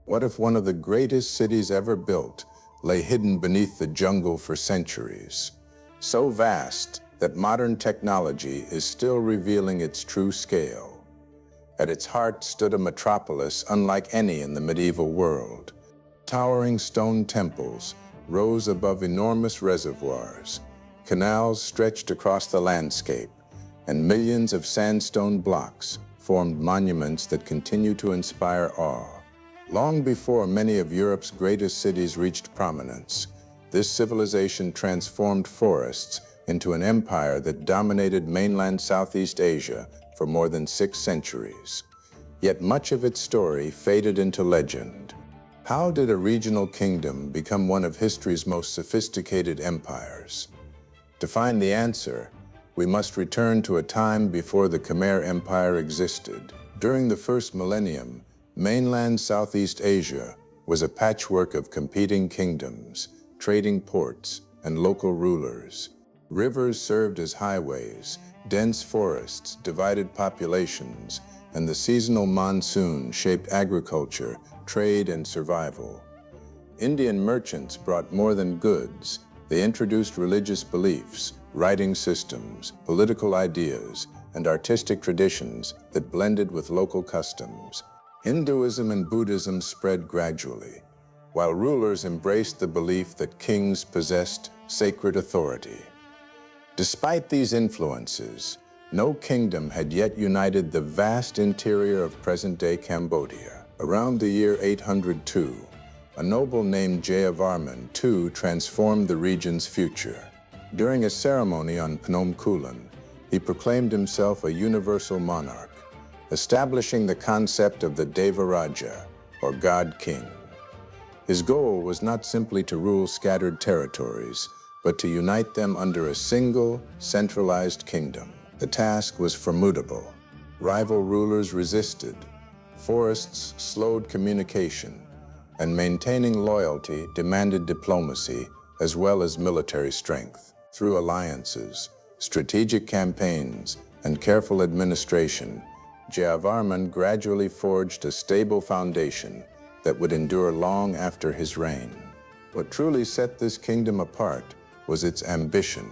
What if one of the greatest cities ever built lay hidden beneath the jungle for centuries? So vast that modern technology is still revealing its true scale. At its heart stood a metropolis unlike any in the medieval world. Towering stone temples rose above enormous reservoirs. Canals stretched across the landscape, and millions of sandstone blocks formed monuments that continue to inspire awe. Long before many of Europe's greatest cities reached prominence, this civilization transformed forests into an empire that dominated mainland Southeast Asia for more than 6 centuries. Yet much of its story faded into legend. How did a regional kingdom become one of history's most sophisticated empires? To find the answer, we must return to a time before the Khmer Empire existed. During the first millennium, mainland Southeast Asia was a patchwork of competing kingdoms, trading ports, and local rulers. Rivers served as highways, dense forests divided populations, and the seasonal monsoon shaped agriculture, trade, and survival. Indian merchants brought more than goods. They introduced religious beliefs, writing systems, political ideas, and artistic traditions that blended with local customs. Hinduism and Buddhism spread gradually, while rulers embraced the belief that kings possessed sacred authority. Despite these influences, no kingdom had yet united the vast interior of present-day Cambodia. Around the year 802, a noble named Jayavarman II transformed the region's future. During a ceremony on Phnom Kulen, he proclaimed himself a universal monarch, establishing the concept of the Deva Raja, or God King. His goal was not simply to rule scattered territories, but to unite them under a single, centralized kingdom. The task was formidable. Rival rulers resisted, forests slowed communication, and maintaining loyalty demanded diplomacy as well as military strength. Through alliances, strategic campaigns, and careful administration, Jayavarman gradually forged a stable foundation that would endure long after his reign. What truly set this kingdom apart was its ambition.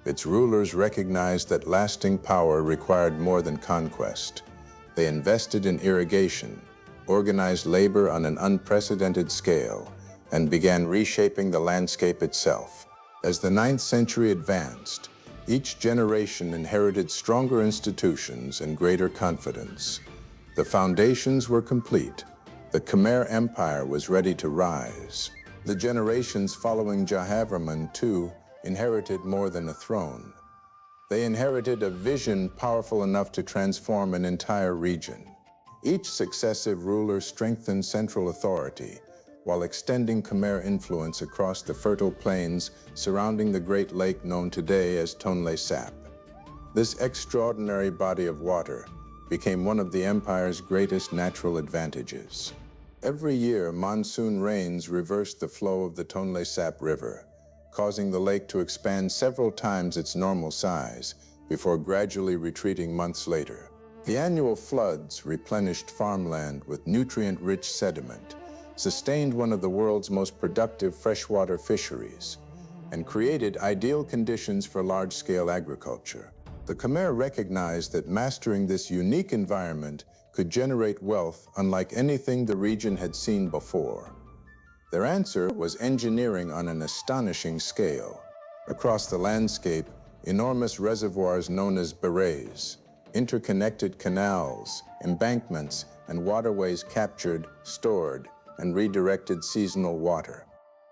Its rulers recognized that lasting power required more than conquest. They invested in irrigation, organized labor on an unprecedented scale, and began reshaping the landscape itself. As the 9th century advanced, each generation inherited stronger institutions and greater confidence. The foundations were complete. The Khmer Empire was ready to rise. The generations following Jayavarman II inherited more than a throne. They inherited a vision powerful enough to transform an entire region. Each successive ruler strengthened central authority, while extending Khmer influence across the fertile plains surrounding the great lake known today as Tonlé Sap. This extraordinary body of water became one of the empire's greatest natural advantages. Every year, monsoon rains reversed the flow of the Tonlé Sap River, causing the lake to expand several times its normal size before gradually retreating months later. The annual floods replenished farmland with nutrient-rich sediment, sustained one of the world's most productive freshwater fisheries, and created ideal conditions for large-scale agriculture. The Khmer recognized that mastering this unique environment could generate wealth unlike anything the region had seen before. Their answer was engineering on an astonishing scale. Across the landscape, enormous reservoirs known as barays, interconnected canals, embankments, and waterways captured, stored, and redirected seasonal water.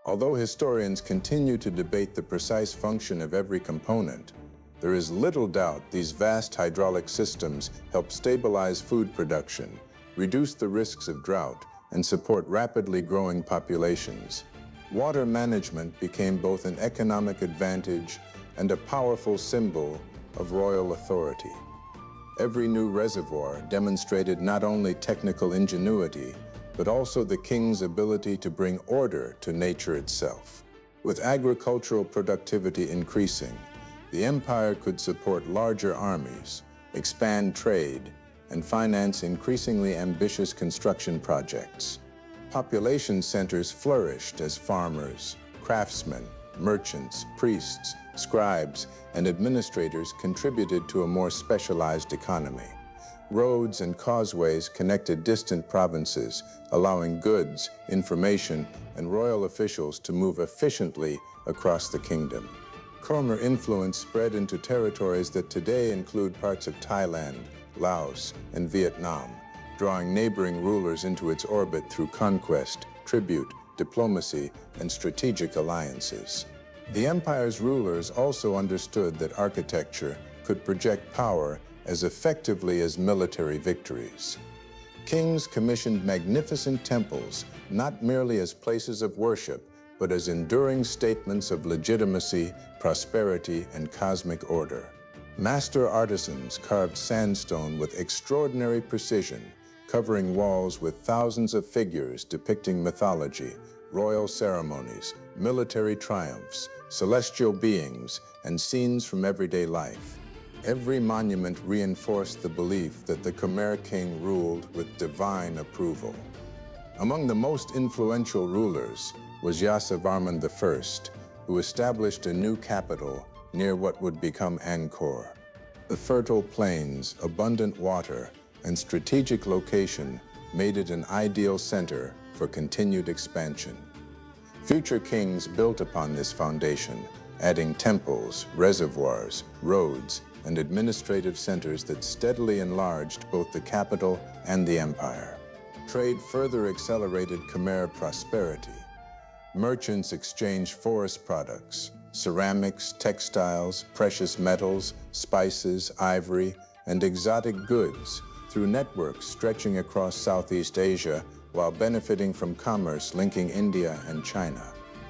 Although historians continue to debate the precise function of every component, there is little doubt these vast hydraulic systems help stabilize food production, reduce the risks of drought, and support rapidly growing populations. Water management became both an economic advantage and a powerful symbol of royal authority. Every new reservoir demonstrated not only technical ingenuity, but also the king's ability to bring order to nature itself. With agricultural productivity increasing, the empire could support larger armies, expand trade, and finance increasingly ambitious construction projects. Population centers flourished as farmers, craftsmen, merchants, priests, scribes, and administrators contributed to a more specialized economy. Roads and causeways connected distant provinces, allowing goods, information, and royal officials to move efficiently across the kingdom. Khmer influence spread into territories that today include parts of Thailand, Laos, and Vietnam, drawing neighboring rulers into its orbit through conquest, tribute, diplomacy, and strategic alliances. The empire's rulers also understood that architecture could project power as effectively as military victories. Kings commissioned magnificent temples, not merely as places of worship, but as enduring statements of legitimacy, prosperity, and cosmic order. Master artisans carved sandstone with extraordinary precision, covering walls with thousands of figures depicting mythology, royal ceremonies, military triumphs, celestial beings, and scenes from everyday life. Every monument reinforced the belief that the Khmer king ruled with divine approval. Among the most influential rulers was Yasovarman I, who established a new capital near what would become Angkor. The fertile plains, abundant water, and strategic location made it an ideal center for continued expansion. Future kings built upon this foundation, adding temples, reservoirs, roads, and administrative centers that steadily enlarged both the capital and the empire. Trade further accelerated Khmer prosperity. Merchants exchanged forest products, ceramics, textiles, precious metals, spices, ivory, and exotic goods through networks stretching across Southeast Asia while benefiting from commerce linking India and China.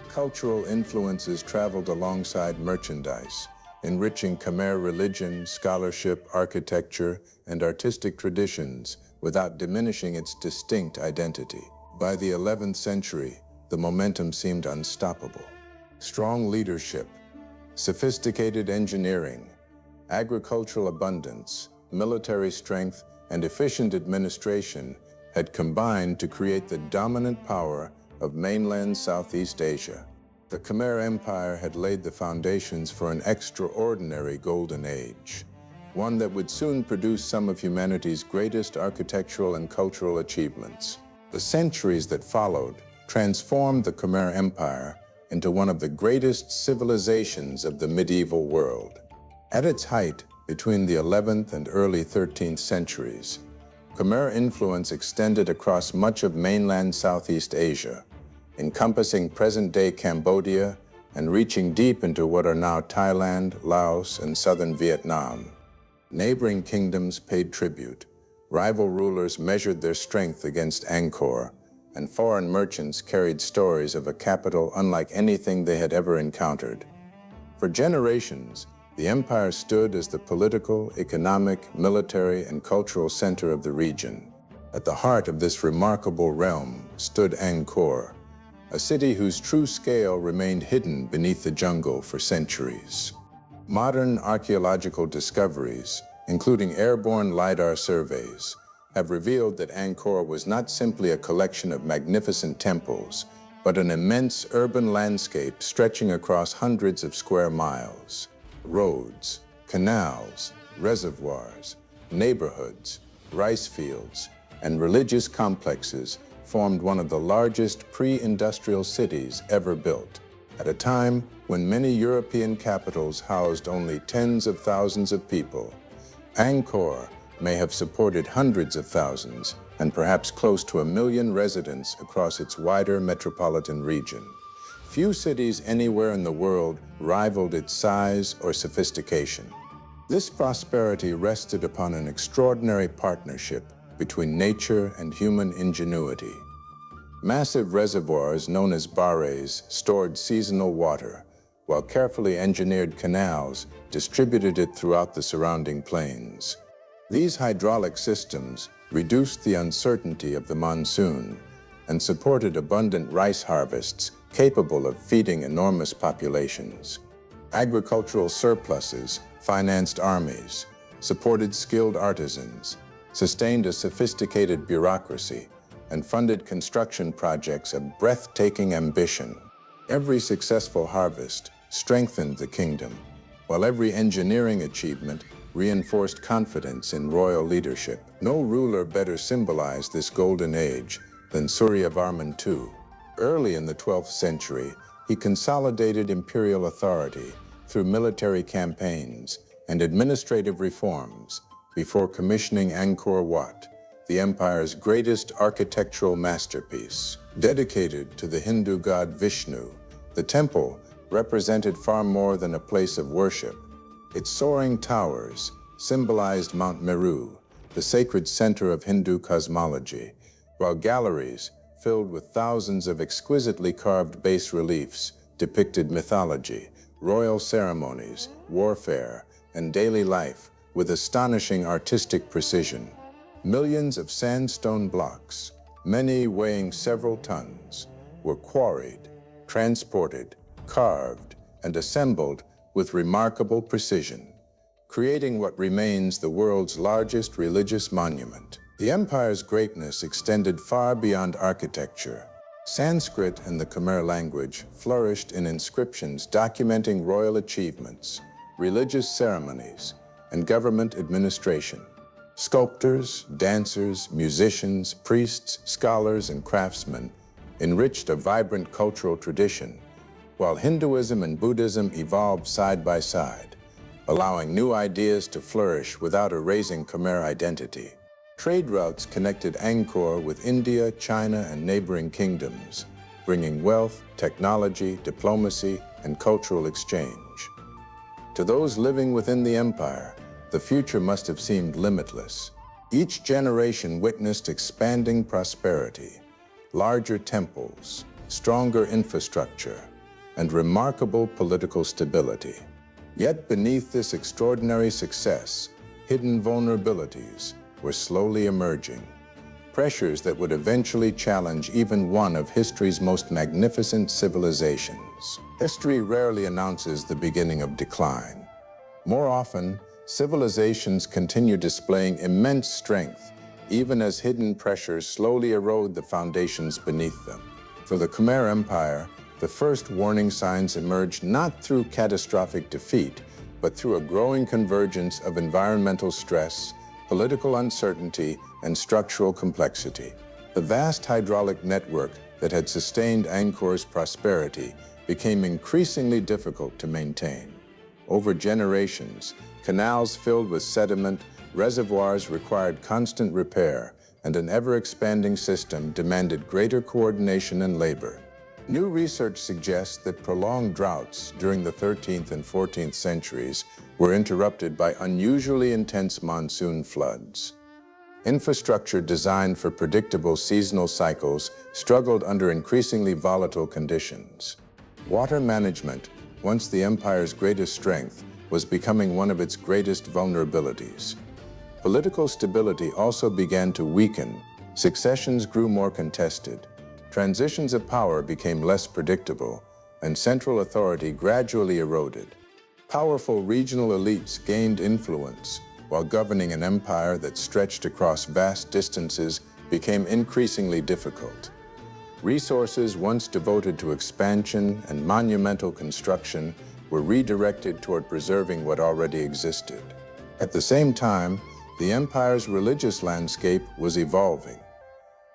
Cultural influences traveled alongside merchandise, enriching Khmer religion, scholarship, architecture, and artistic traditions without diminishing its distinct identity. By the 11th century, the momentum seemed unstoppable. Strong leadership, sophisticated engineering, agricultural abundance, military strength, and efficient administration had combined to create the dominant power of mainland Southeast Asia. The Khmer Empire had laid the foundations for an extraordinary golden age, one that would soon produce some of humanity's greatest architectural and cultural achievements. The centuries that followed transformed the Khmer Empire into one of the greatest civilizations of the medieval world. At its height, between the 11th and early 13th centuries, Khmer influence extended across much of mainland Southeast Asia, encompassing present-day Cambodia and reaching deep into what are now Thailand, Laos, and southern Vietnam. Neighboring kingdoms paid tribute, rival rulers measured their strength against Angkor, and foreign merchants carried stories of a capital unlike anything they had ever encountered. For generations, the empire stood as the political, economic, military, and cultural center of the region. At the heart of this remarkable realm stood Angkor, a city whose true scale remained hidden beneath the jungle for centuries. Modern archaeological discoveries, including airborne LiDAR surveys, have revealed that Angkor was not simply a collection of magnificent temples, but an immense urban landscape stretching across hundreds of square miles. Roads, canals, reservoirs, neighborhoods, rice fields, and religious complexes formed one of the largest pre-industrial cities ever built. At a time when many European capitals housed only tens of thousands of people, Angkor may have supported hundreds of thousands and perhaps close to 1 million residents across its wider metropolitan region. Few cities anywhere in the world rivaled its size or sophistication. This prosperity rested upon an extraordinary partnership between nature and human ingenuity. Massive reservoirs known as bares stored seasonal water, while carefully engineered canals distributed it throughout the surrounding plains. These hydraulic systems reduced the uncertainty of the monsoon and supported abundant rice harvests capable of feeding enormous populations. Agricultural surpluses financed armies, supported skilled artisans, sustained a sophisticated bureaucracy, and funded construction projects of breathtaking ambition. Every successful harvest strengthened the kingdom, while every engineering achievement reinforced confidence in royal leadership. No ruler better symbolized this golden age than Suryavarman II. Early in the 12th century, he consolidated imperial authority through military campaigns and administrative reforms before commissioning Angkor Wat, the empire's greatest architectural masterpiece. Dedicated to the Hindu god Vishnu, the temple represented far more than a place of worship. Its soaring towers symbolized Mount Meru, the sacred center of Hindu cosmology, while galleries filled with thousands of exquisitely carved bas-reliefs depicted mythology, royal ceremonies, warfare, and daily life with astonishing artistic precision. Millions of sandstone blocks, many weighing several tons, were quarried, transported, carved, and assembled with remarkable precision, creating what remains the world's largest religious monument. The empire's greatness extended far beyond architecture. Sanskrit and the Khmer language flourished in inscriptions documenting royal achievements, religious ceremonies, and government administration. Sculptors, dancers, musicians, priests, scholars, and craftsmen enriched a vibrant cultural tradition, while Hinduism and Buddhism evolved side by side, allowing new ideas to flourish without erasing Khmer identity. Trade routes connected Angkor with India, China, and neighboring kingdoms, bringing wealth, technology, diplomacy, and cultural exchange. To those living within the empire, the future must have seemed limitless. Each generation witnessed expanding prosperity, larger temples, stronger infrastructure, and remarkable political stability. Yet beneath this extraordinary success, hidden vulnerabilities were slowly emerging, pressures that would eventually challenge even one of history's most magnificent civilizations. History rarely announces the beginning of decline. More often, civilizations continue displaying immense strength, even as hidden pressures slowly erode the foundations beneath them. For the Khmer Empire, the first warning signs emerged not through catastrophic defeat, but through a growing convergence of environmental stress, political uncertainty, and structural complexity. The vast hydraulic network that had sustained Angkor's prosperity became increasingly difficult to maintain. Over generations, canals filled with sediment, reservoirs required constant repair, and an ever-expanding system demanded greater coordination and labor. New research suggests that prolonged droughts during the 13th and 14th centuries were interrupted by unusually intense monsoon floods. Infrastructure designed for predictable seasonal cycles struggled under increasingly volatile conditions. Water management, once the empire's greatest strength, was becoming one of its greatest vulnerabilities. Political stability also began to weaken. Successions grew more contested. Transitions of power became less predictable, and central authority gradually eroded. Powerful regional elites gained influence, while governing an empire that stretched across vast distances became increasingly difficult. Resources once devoted to expansion and monumental construction were redirected toward preserving what already existed. At the same time, the empire's religious landscape was evolving.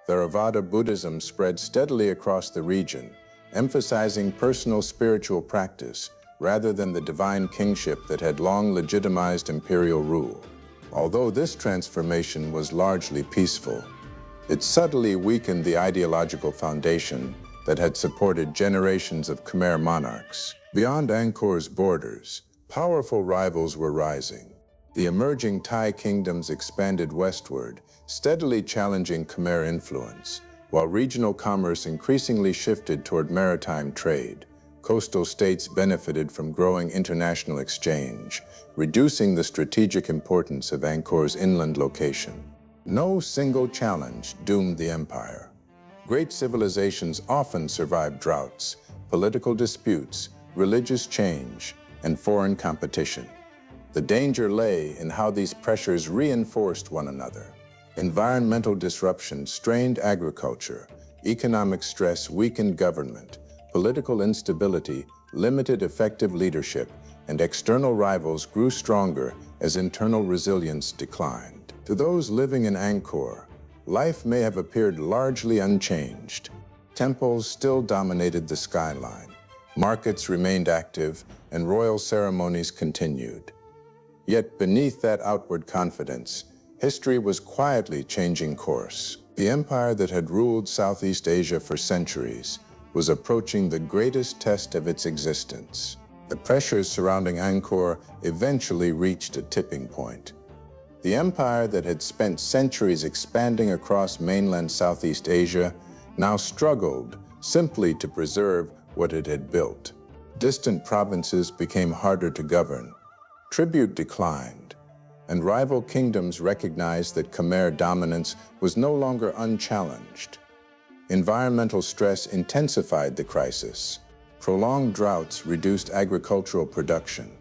Theravada Buddhism spread steadily across the region, emphasizing personal spiritual practice rather than the divine kingship that had long legitimized imperial rule. Although this transformation was largely peaceful, it subtly weakened the ideological foundation that had supported generations of Khmer monarchs. Beyond Angkor's borders, powerful rivals were rising. The emerging Thai kingdoms expanded westward, steadily challenging Khmer influence, while regional commerce increasingly shifted toward maritime trade. Coastal states benefited from growing international exchange, reducing the strategic importance of Angkor's inland location. No single challenge doomed the empire. Great civilizations often survived droughts, political disputes, religious change, and foreign competition. The danger lay in how these pressures reinforced one another. Environmental disruption strained agriculture, economic stress weakened government, political instability limited effective leadership, and external rivals grew stronger as internal resilience declined. To those living in Angkor, life may have appeared largely unchanged. Temples still dominated the skyline, markets remained active, and royal ceremonies continued. Yet beneath that outward confidence, history was quietly changing course. The empire that had ruled Southeast Asia for centuries was approaching the greatest test of its existence. The pressures surrounding Angkor eventually reached a tipping point. The empire that had spent centuries expanding across mainland Southeast Asia now struggled simply to preserve what it had built. Distant provinces became harder to govern, tribute declined, and rival kingdoms recognized that Khmer dominance was no longer unchallenged. Environmental stress intensified the crisis. Prolonged droughts reduced agricultural production,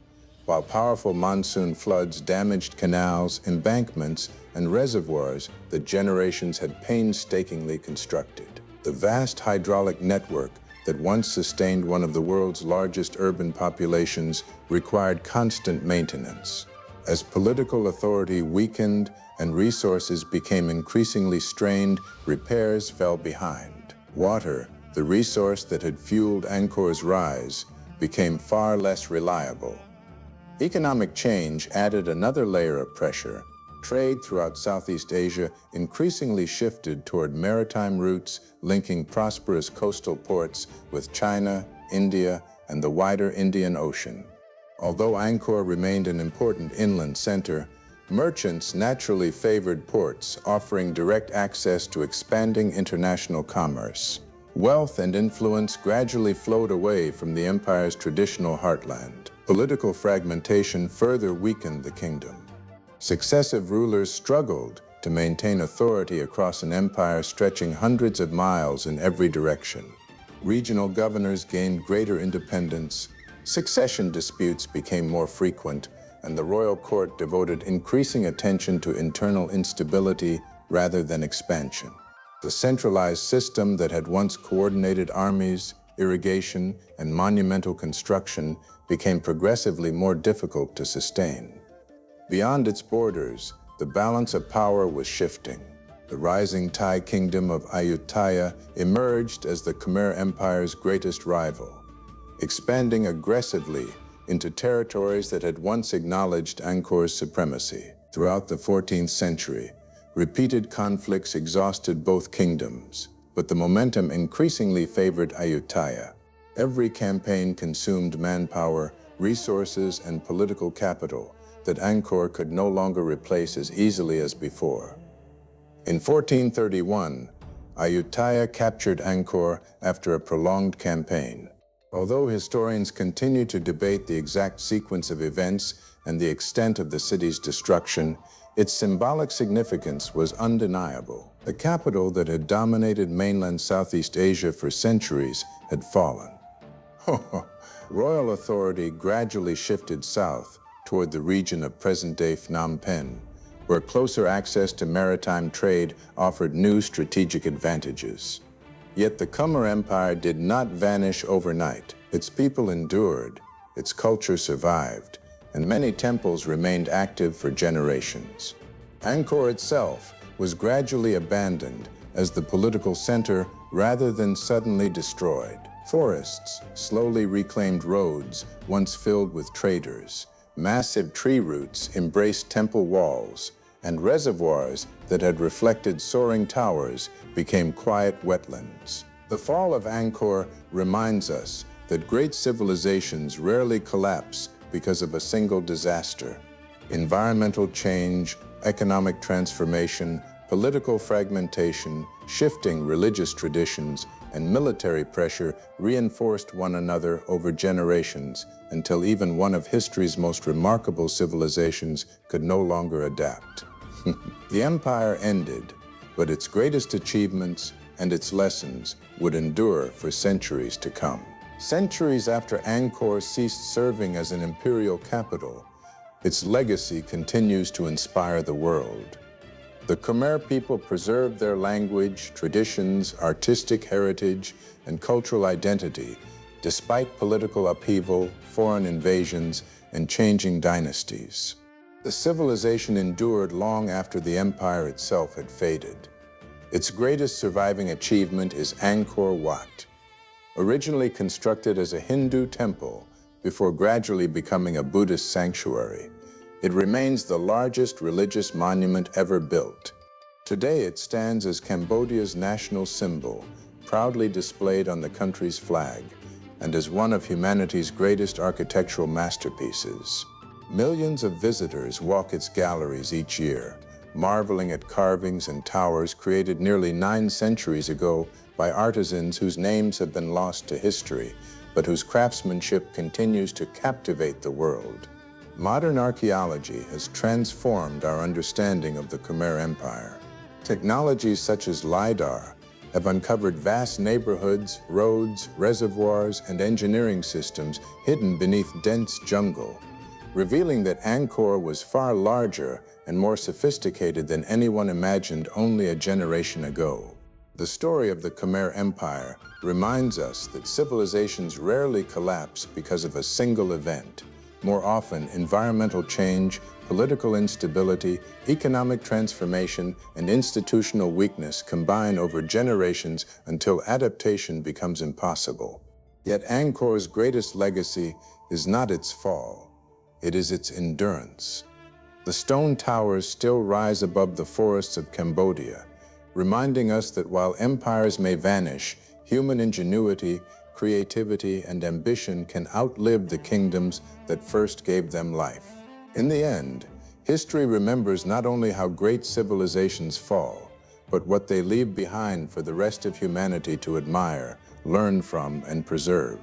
while powerful monsoon floods damaged canals, embankments, and reservoirs that generations had painstakingly constructed. The vast hydraulic network that once sustained one of the world's largest urban populations required constant maintenance. As political authority weakened and resources became increasingly strained, repairs fell behind. Water, the resource that had fueled Angkor's rise, became far less reliable. Economic change added another layer of pressure. Trade throughout Southeast Asia increasingly shifted toward maritime routes linking prosperous coastal ports with China, India, and the wider Indian Ocean. Although Angkor remained an important inland center, merchants naturally favored ports, offering direct access to expanding international commerce. Wealth and influence gradually flowed away from the empire's traditional heartland. Political fragmentation further weakened the kingdom. Successive rulers struggled to maintain authority across an empire stretching hundreds of miles in every direction. Regional governors gained greater independence, succession disputes became more frequent, and the royal court devoted increasing attention to internal instability rather than expansion. The centralized system that had once coordinated armies, irrigation, and monumental construction became progressively more difficult to sustain. Beyond its borders, the balance of power was shifting. The rising Thai kingdom of Ayutthaya emerged as the Khmer Empire's greatest rival, expanding aggressively into territories that had once acknowledged Angkor's supremacy. Throughout the 14th century, repeated conflicts exhausted both kingdoms, but the momentum increasingly favored Ayutthaya. Every campaign consumed manpower, resources, and political capital that Angkor could no longer replace as easily as before. In 1431, Ayutthaya captured Angkor after a prolonged campaign. Although historians continue to debate the exact sequence of events and the extent of the city's destruction, its symbolic significance was undeniable. The capital that had dominated mainland Southeast Asia for centuries had fallen. Royal authority gradually shifted south toward the region of present-day Phnom Penh, where closer access to maritime trade offered new strategic advantages. Yet the Khmer Empire did not vanish overnight. Its people endured, its culture survived, and many temples remained active for generations. Angkor itself was gradually abandoned as the political center rather than suddenly destroyed. Forests slowly reclaimed roads once filled with traders. Massive tree roots embraced temple walls, and reservoirs that had reflected soaring towers became quiet wetlands. The fall of Angkor reminds us that great civilizations rarely collapse because of a single disaster. Environmental change, economic transformation, political fragmentation, shifting religious traditions, and military pressure reinforced one another over generations until even one of history's most remarkable civilizations could no longer adapt. The empire ended, but its greatest achievements and its lessons would endure for centuries to come. Centuries after Angkor ceased serving as an imperial capital, its legacy continues to inspire the world. The Khmer people preserved their language, traditions, artistic heritage, and cultural identity despite political upheaval, foreign invasions, and changing dynasties. The civilization endured long after the empire itself had faded. Its greatest surviving achievement is Angkor Wat. Originally constructed as a Hindu temple before gradually becoming a Buddhist sanctuary, it remains the largest religious monument ever built. Today it stands as Cambodia's national symbol, proudly displayed on the country's flag, and as one of humanity's greatest architectural masterpieces. Millions of visitors walk its galleries each year, marveling at carvings and towers created nearly 9 centuries ago by artisans whose names have been lost to history, but whose craftsmanship continues to captivate the world. Modern archaeology has transformed our understanding of the Khmer Empire. Technologies such as LiDAR have uncovered vast neighborhoods, roads, reservoirs, and engineering systems hidden beneath dense jungle, revealing that Angkor was far larger and more sophisticated than anyone imagined only a generation ago. The story of the Khmer Empire reminds us that civilizations rarely collapse because of a single event. More often, environmental change, political instability, economic transformation, and institutional weakness combine over generations until adaptation becomes impossible. Yet Angkor's greatest legacy is not its fall, it is its endurance. The stone towers still rise above the forests of Cambodia, reminding us that while empires may vanish, human ingenuity, creativity, and ambition can outlive the kingdoms that first gave them life. In the end, history remembers not only how great civilizations fall, but what they leave behind for the rest of humanity to admire, learn from, and preserve.